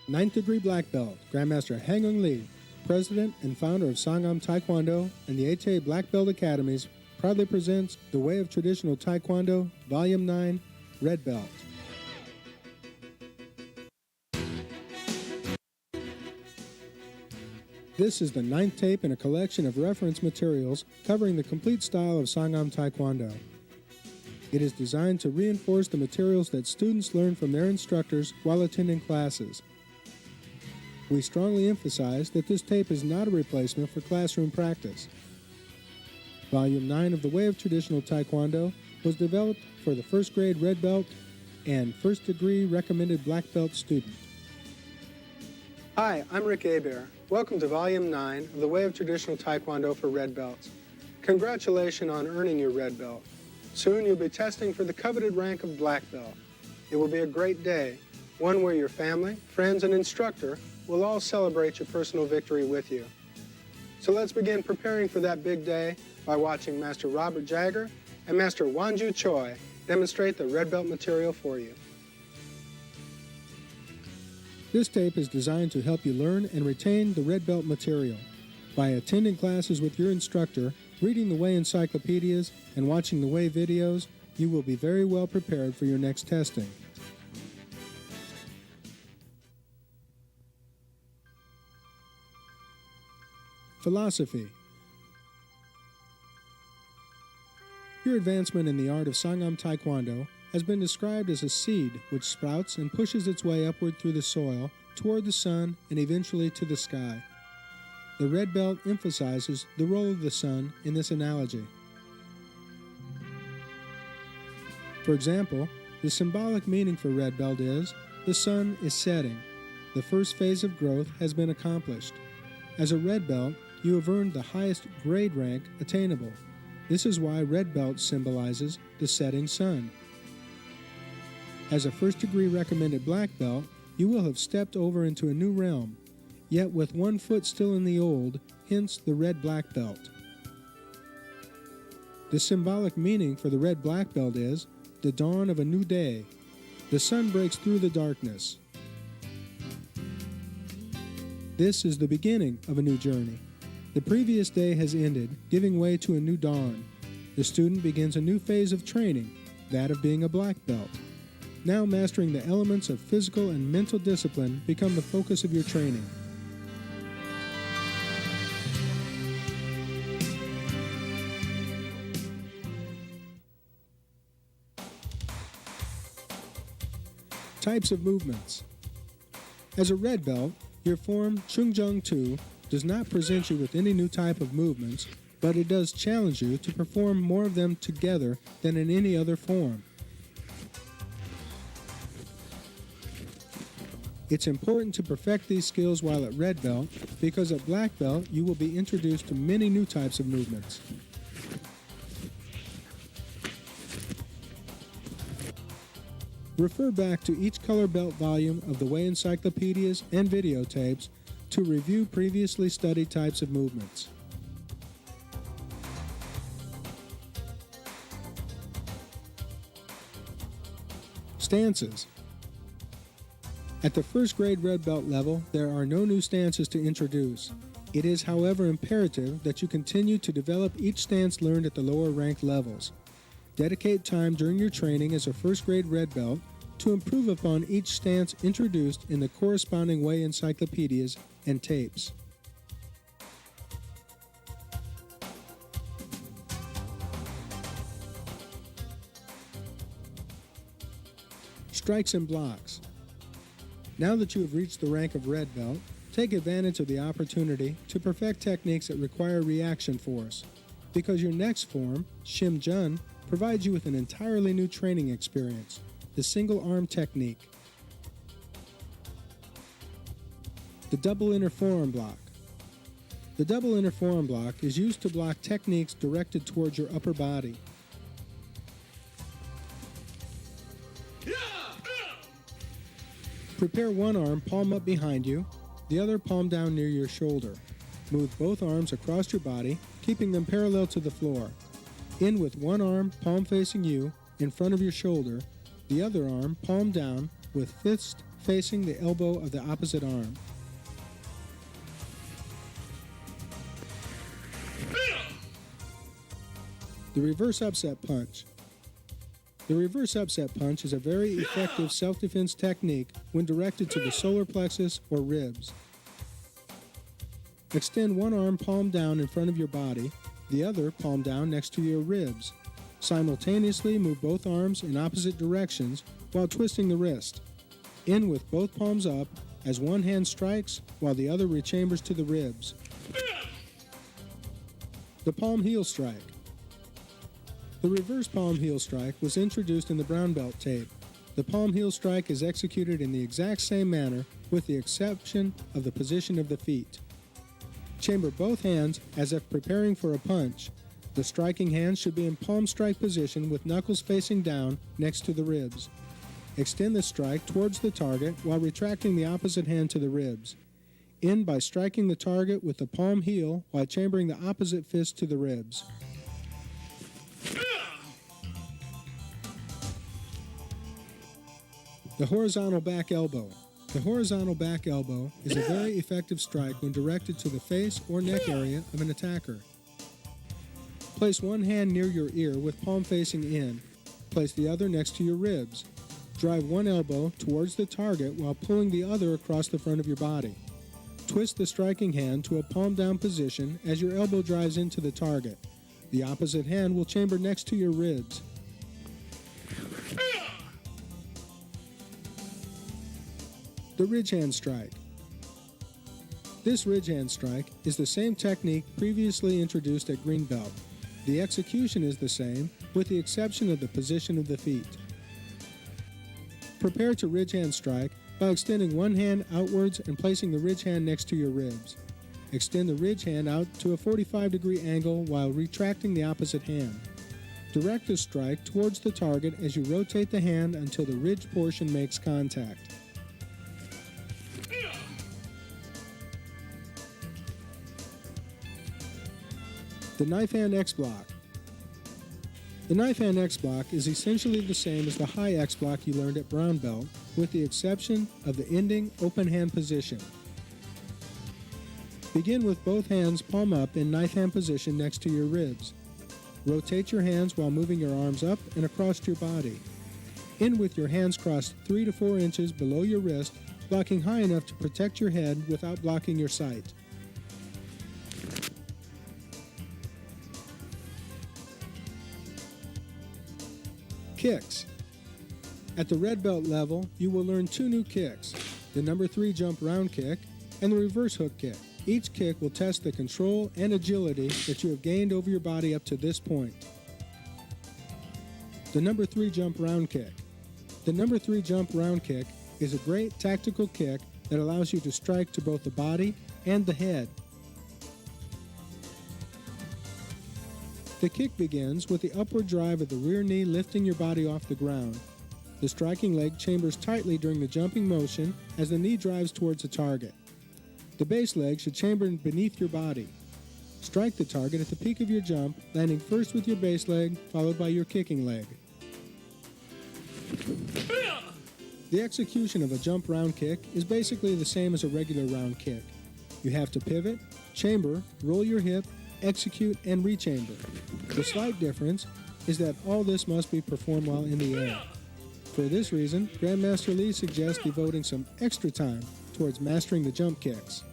Ninth degree black belt, Grandmaster Hang-Eung Lee, president and founder of Sangam Taekwondo and the HA Black Belt Academies, proudly presents The Way of Traditional Taekwondo, Volume 9, Red Belt. This is the ninth tape in a collection of reference materials covering the complete style of Sangam Taekwondo. It is designed to reinforce the materials that students learn from their instructors while attending classes. We strongly emphasize that this tape is not a replacement for classroom practice. Volume 9 of The Way of Traditional Taekwondo was developed for the first grade red belt and first degree recommended black belt student. Hi, I'm Rick Hebert. Welcome to Volume 9 of The Way of Traditional Taekwondo for red belts. Congratulations on earning your red belt. Soon you'll be testing for the coveted rank of black belt. It will be a great day, one where your family, friends, and instructor will all celebrate your personal victory with you. So let's begin preparing for that big day by watching Master Robert Jagger and Master Wanju Choi demonstrate the red belt material for you. This tape is designed to help you learn and retain the red belt material. By attending classes with your instructor, reading the Way encyclopedias, and watching the Way videos, you will be very well prepared for your next testing. Philosophy. Your advancement in the art of Sangam Taekwondo has been described as a seed which sprouts and pushes its way upward through the soil, toward the sun, and eventually to the sky. The red belt emphasizes the role of the sun in this analogy. For example, the symbolic meaning for red belt is, the sun is setting. The first phase of growth has been accomplished. As a red belt, you have earned the highest grade rank attainable. This is why red belt symbolizes the setting sun. As a first degree recommended black belt, you will have stepped over into a new realm, yet with one foot still in the old, hence the red black belt. The symbolic meaning for the red black belt is the dawn of a new day. The sun breaks through the darkness. This is the beginning of a new journey. The previous day has ended, giving way to a new dawn. The student begins a new phase of training, that of being a black belt. Now mastering the elements of physical and mental discipline become the focus of your training. Types of movements. As a red belt, your form Chungjung Tu does not present you with any new type of movements, but it does challenge you to perform more of them together than in any other form. It's important to perfect these skills while at red belt, because at black belt you will be introduced to many new types of movements. Refer back to each color belt volume of the Way encyclopedias and videotapes to review previously studied types of movements. Stances. At the first grade red belt level, there are no new stances to introduce. It is, however, imperative that you continue to develop each stance learned at the lower ranked levels. Dedicate time during your training as a first grade red belt to improve upon each stance introduced in the corresponding Way encyclopedias and tapes. Strikes and blocks. Now that you have reached the rank of red belt, take advantage of the opportunity to perfect techniques that require reaction force, because your next form, Shim Jun, provides you with an entirely new training experience, the single arm technique. The double inner forearm block. The double inner forearm block is used to block techniques directed towards your upper body. Prepare one arm palm up behind you, the other palm down near your shoulder. Move both arms across your body, keeping them parallel to the floor. In with one arm palm facing you, in front of your shoulder, the other arm palm down with fist facing the elbow of the opposite arm. The reverse upset punch. The reverse upset punch is a very effective self-defense technique when directed to the solar plexus or ribs. Extend one arm palm down in front of your body, the other palm down next to your ribs. Simultaneously move both arms in opposite directions while twisting the wrist. In with both palms up as one hand strikes while the other rechambers to the ribs. The palm heel strike. The reverse palm heel strike was introduced in the brown belt tape. The palm heel strike is executed in the exact same manner with the exception of the position of the feet. Chamber both hands as if preparing for a punch. The striking hand should be in palm strike position with knuckles facing down next to the ribs. Extend the strike towards the target while retracting the opposite hand to the ribs. End by striking the target with the palm heel while chambering the opposite fist to the ribs. The horizontal back elbow. The horizontal back elbow is a very effective strike when directed to the face or neck area of an attacker. Place one hand near your ear with palm facing in. Place the other next to your ribs. Drive one elbow towards the target while pulling the other across the front of your body. Twist the striking hand to a palm down position as your elbow drives into the target. The opposite hand will chamber next to your ribs. The ridge hand strike. This ridge hand strike is the same technique previously introduced at green belt. The execution is the same, with the exception of the position of the feet. Prepare to ridge hand strike by extending one hand outwards and placing the ridge hand next to your ribs. Extend the ridge hand out to a 45-degree angle while retracting the opposite hand. Direct the strike towards the target as you rotate the hand until the ridge portion makes contact. The knife hand X block. The knife hand X block is essentially the same as the high X block you learned at brown belt, with the exception of the ending open hand position. Begin with both hands palm up in knife hand position next to your ribs. Rotate your hands while moving your arms up and across your body. End with your hands crossed 3 to 4 inches below your wrist, blocking high enough to protect your head without blocking your sight. Kicks. At the red belt level, you will learn 2 new kicks, the number 3 jump round kick and the reverse hook kick. Each kick will test the control and agility that you have gained over your body up to this point. The number 3 jump round kick. The number 3 jump round kick is a great tactical kick that allows you to strike to both the body and the head. The kick begins with the upward drive of the rear knee lifting your body off the ground. The striking leg chambers tightly during the jumping motion as the knee drives towards the target. The base leg should chamber beneath your body. Strike the target at the peak of your jump, landing first with your base leg, followed by your kicking leg. The execution of a jump round kick is basically the same as a regular round kick. You have to pivot, chamber, roll your hip, execute, and rechamber. The slight difference is that all this must be performed while in the air. For this reason, Grandmaster Lee suggests devoting some extra time towards mastering the jump kicks.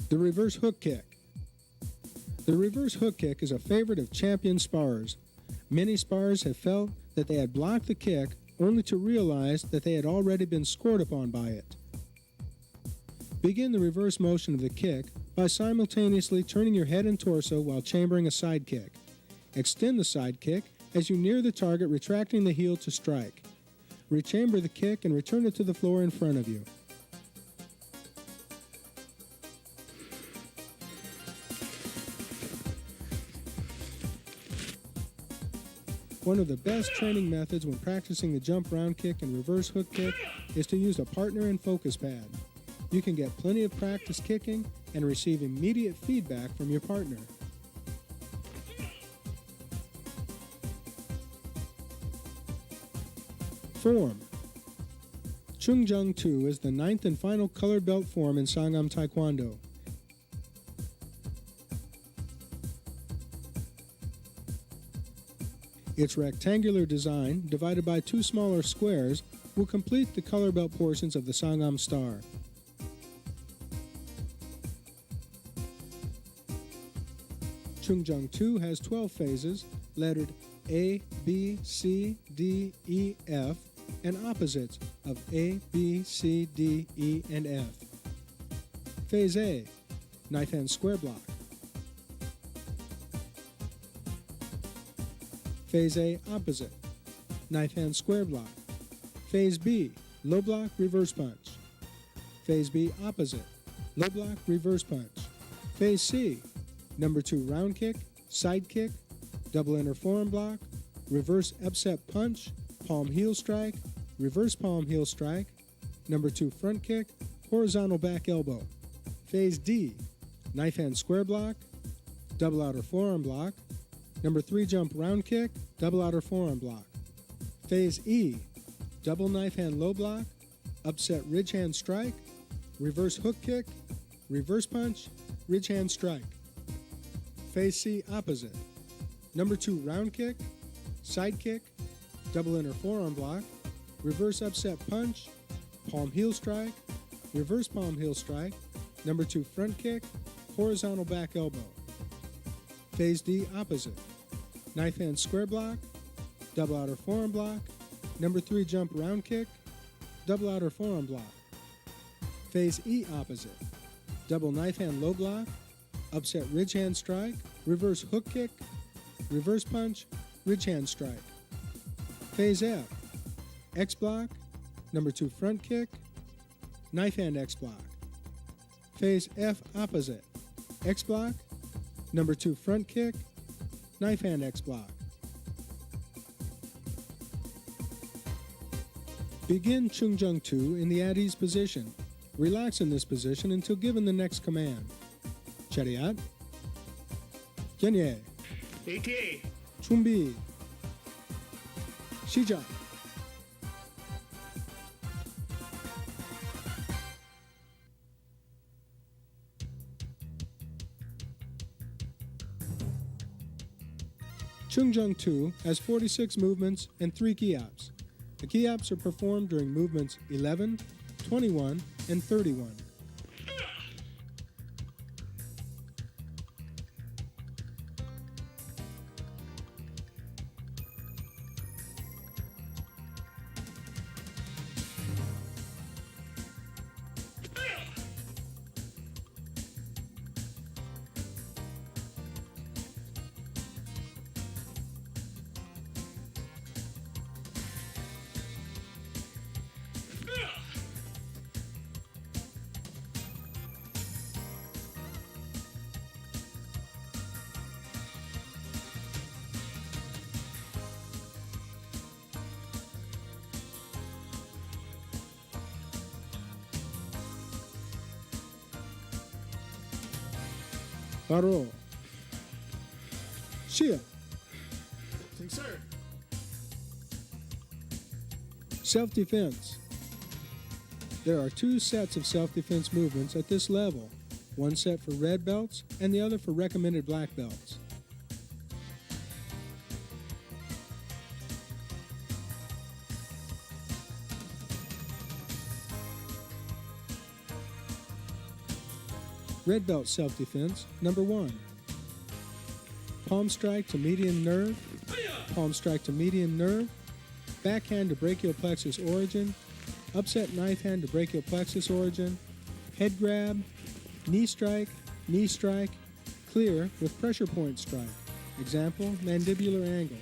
The reverse hook kick. The reverse hook kick is a favorite of champion sparrers. Many sparrers have felt that they had blocked the kick only to realize that they had already been scored upon by it. Begin the reverse motion of the kick by simultaneously turning your head and torso while chambering a side kick. Extend the side kick as you near the target, retracting the heel to strike. Rechamber the kick and return it to the floor in front of you. One of the best training methods when practicing the jump round kick and reverse hook kick is to use a partner and focus pad. You can get plenty of practice kicking and receive immediate feedback from your partner. Form. Chung Jung 2 is the ninth and final colored belt form in Sangam Taekwondo. Its rectangular design, divided by two smaller squares, will complete the color belt portions of the Sangam star. Chung Jung 2 has 12 phases, lettered A, B, C, D, E, F, and opposites of A, B, C, D, E, and F. Phase A, knife hand square block. Phase A opposite, knife hand square block. Phase B, low block reverse punch. Phase B opposite, low block reverse punch. Phase C, number 2 round kick, side kick, double inner forearm block, reverse upset punch, palm heel strike, reverse palm heel strike, number 2 front kick, horizontal back elbow. Phase D, knife hand square block, double outer forearm block, number 3 jump round kick, double outer forearm block. Phase E, double knife hand low block, upset ridge hand strike, reverse hook kick, reverse punch, ridge hand strike. Phase C opposite, number 2 round kick, side kick, double inner forearm block, reverse upset punch, palm heel strike, reverse palm heel strike, number 2 front kick, horizontal back elbow. Phase D opposite, knife hand square block, double outer forearm block, number 3 jump round kick, double outer forearm block. Phase E opposite, double knife hand low block, upset ridge hand strike, reverse hook kick, reverse punch, ridge hand strike. Phase F, X block, number 2 front kick, knife hand X block. Phase F opposite, X block, number 2 front kick, knife hand X block. Begin Chung Jung 2 in the at ease position. Relax in this position until given the next command. Chariot, Genye, AT, Chumbi, Shija. Chung Jung 2 has 46 movements and 3 key-ups. The key-ups are performed during movements 11, 21, and 31. Baro, Shia, Think sir. self-defense. There are 2 sets of self-defense movements at this level, one set for red belts and the other for recommended black belts. Red belt self-defense, number 1. Palm strike to median nerve, palm strike to median nerve, backhand to brachial plexus origin, upset knife hand to brachial plexus origin, head grab, knee strike, clear with pressure point strike. Example, mandibular angle.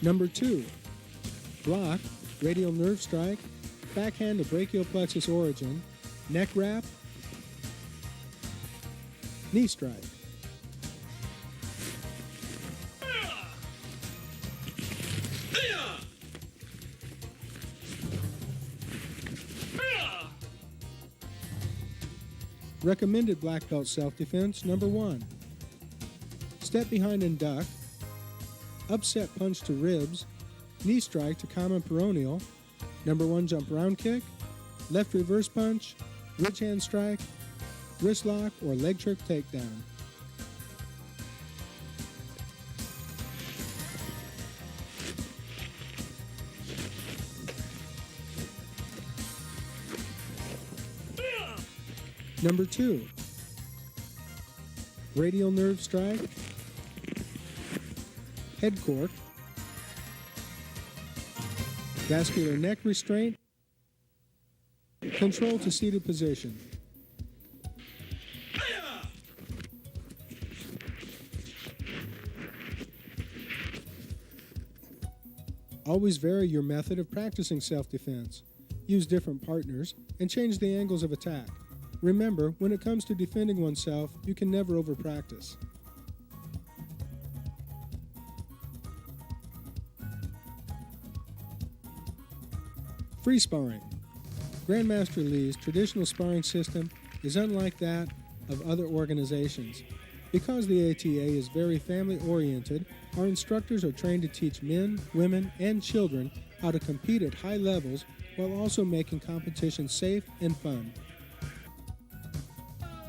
Number 2, block, radial nerve strike, backhand to brachial plexus origin, neck wrap, knee strike. Recommended black belt self-defense number 1. Step behind and duck, upset punch to ribs, knee strike to common peroneal, number 1 jump round kick, left reverse punch, ridge hand strike, wrist lock, or leg trick takedown. Number 2, radial nerve strike, head cork, vascular neck restraint, control to seated position. Always vary your method of practicing self-defense. Use different partners and change the angles of attack. Remember, when it comes to defending oneself, you can never over-practice. Free sparring. Grandmaster Lee's traditional sparring system is unlike that of other organizations. Because the ATA is very family-oriented, our instructors are trained to teach men, women, and children how to compete at high levels while also making competition safe and fun.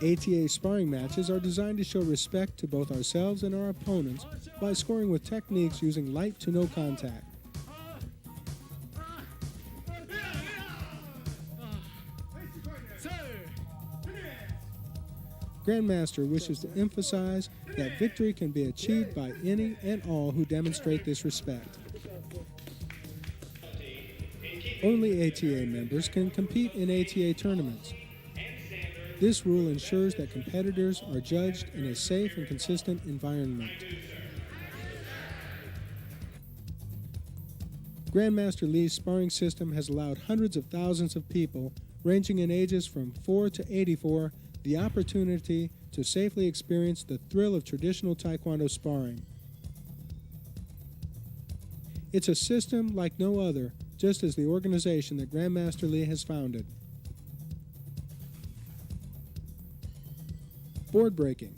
ATA sparring matches are designed to show respect to both ourselves and our opponents by scoring with techniques using light to no contact. Grandmaster wishes to emphasize that victory can be achieved by any and all who demonstrate this respect. Only ATA members can compete in ATA tournaments. This rule ensures that competitors are judged in a safe and consistent environment. Grandmaster Lee's sparring system has allowed hundreds of thousands of people, ranging in ages from 4 to 84, the opportunity to safely experience the thrill of traditional Taekwondo sparring. It's a system like no other, just as the organization that Grandmaster Lee has founded. Board breaking.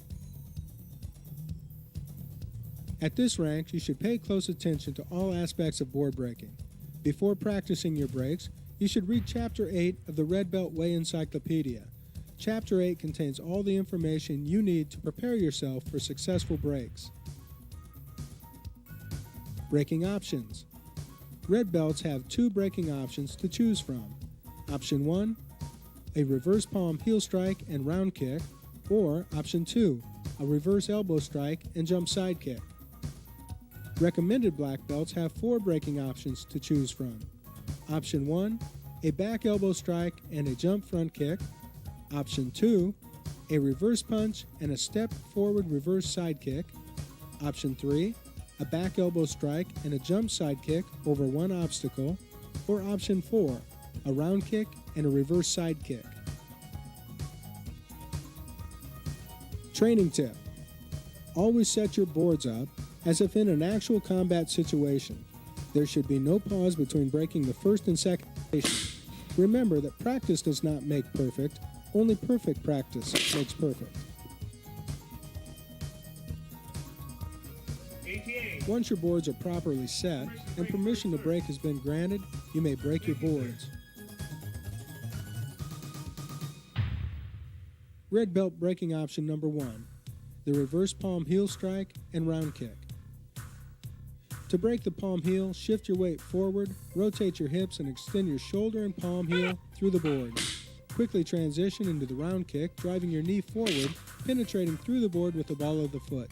At this rank, you should pay close attention to all aspects of board breaking. Before practicing your breaks, you should read Chapter 8 of the Red Belt Way Encyclopedia. Chapter 8 contains all the information you need to prepare yourself for successful breaks. Breaking options. Red belts have 2 breaking options to choose from. Option 1, a reverse palm heel strike and round kick, or Option 2, a reverse elbow strike and jump side kick. Recommended black belts have 4 breaking options to choose from. Option 1, a back elbow strike and a jump front kick. Option 2, a reverse punch and a step forward reverse side kick. Option 3, a back elbow strike and a jump side kick over one obstacle. Or Option 4, a round kick and a reverse side kick. Training tip. Always set your boards up as if in an actual combat situation. There should be no pause between breaking the first and second station. Remember that practice does not make perfect, only perfect practice makes perfect. ATA. Once your boards are properly set and permission to break has been granted, you may break your boards. Red belt breaking option number 1, the reverse palm heel strike and round kick. To break the palm heel, shift your weight forward, rotate your hips, and extend your shoulder and palm heel through the board. Quickly transition into the round kick, driving your knee forward, penetrating through the board with the ball of the foot.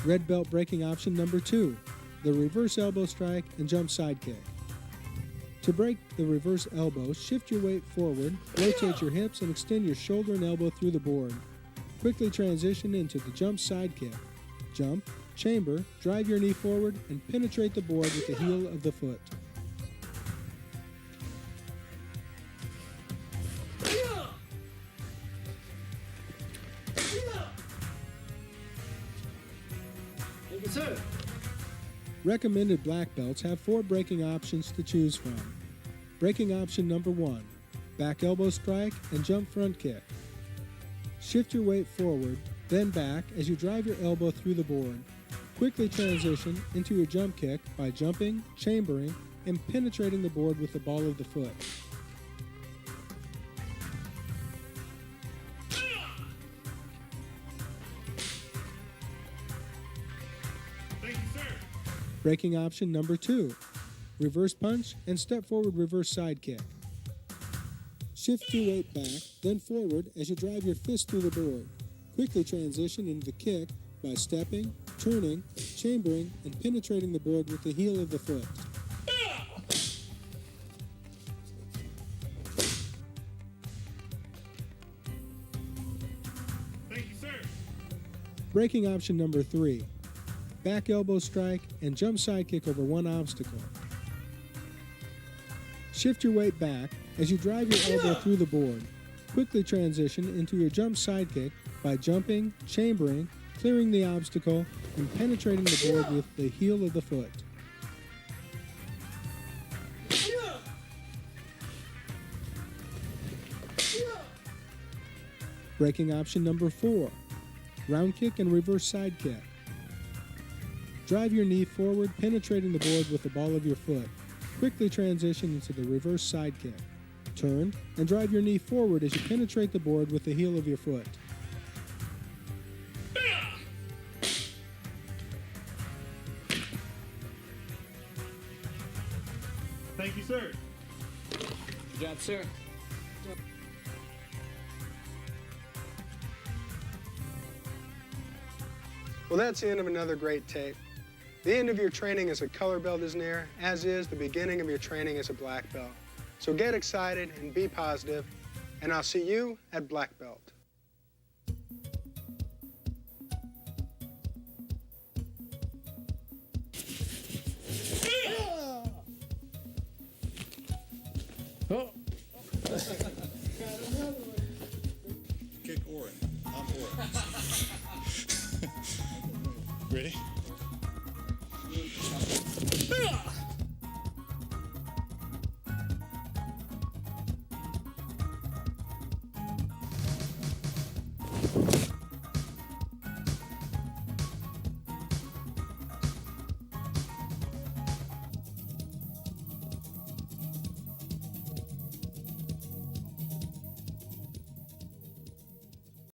Red belt breaking option number 2, the reverse elbow strike and jump side kick. To break the reverse elbow, shift your weight forward, rotate your hips, and extend your shoulder and elbow through the board. Quickly transition into the jump side kick. Jump, chamber, drive your knee forward, and penetrate the board with the heel of the foot. Thank you, sir. Recommended black belts have 4 braking options to choose from. Braking option number 1, back elbow strike and jump front kick. Shift your weight forward, then back as you drive your elbow through the board. Quickly transition into your jump kick by jumping, chambering, and penetrating the board with the ball of the foot. Thank you, sir. Braking option number 2, reverse punch and step forward reverse side kick. Shift your weight back, then forward as you drive your fist through the board. Quickly transition into the kick by stepping, turning, chambering, and penetrating the board with the heel of the foot. Thank you, sir. Braking option number 3, back elbow strike and jump side kick over 1 obstacle. Shift your weight back as you drive your elbow through the board. Quickly transition into your jump side kick by jumping, chambering, clearing the obstacle, and penetrating the board with the heel of the foot. Braking option number 4, round kick and reverse side kick. Drive your knee forward, penetrating the board with the ball of your foot. Quickly transition into the reverse side kick. Turn and drive your knee forward as you penetrate the board with the heel of your foot. Thank you, sir. Good job, sir. Well, that's the end of another great tape. The end of your training as a color belt is near, as is the beginning of your training as a black belt. So get excited and be positive, and I'll see you at black belt. Oh. Kick Oren. I'm Oren. Ready?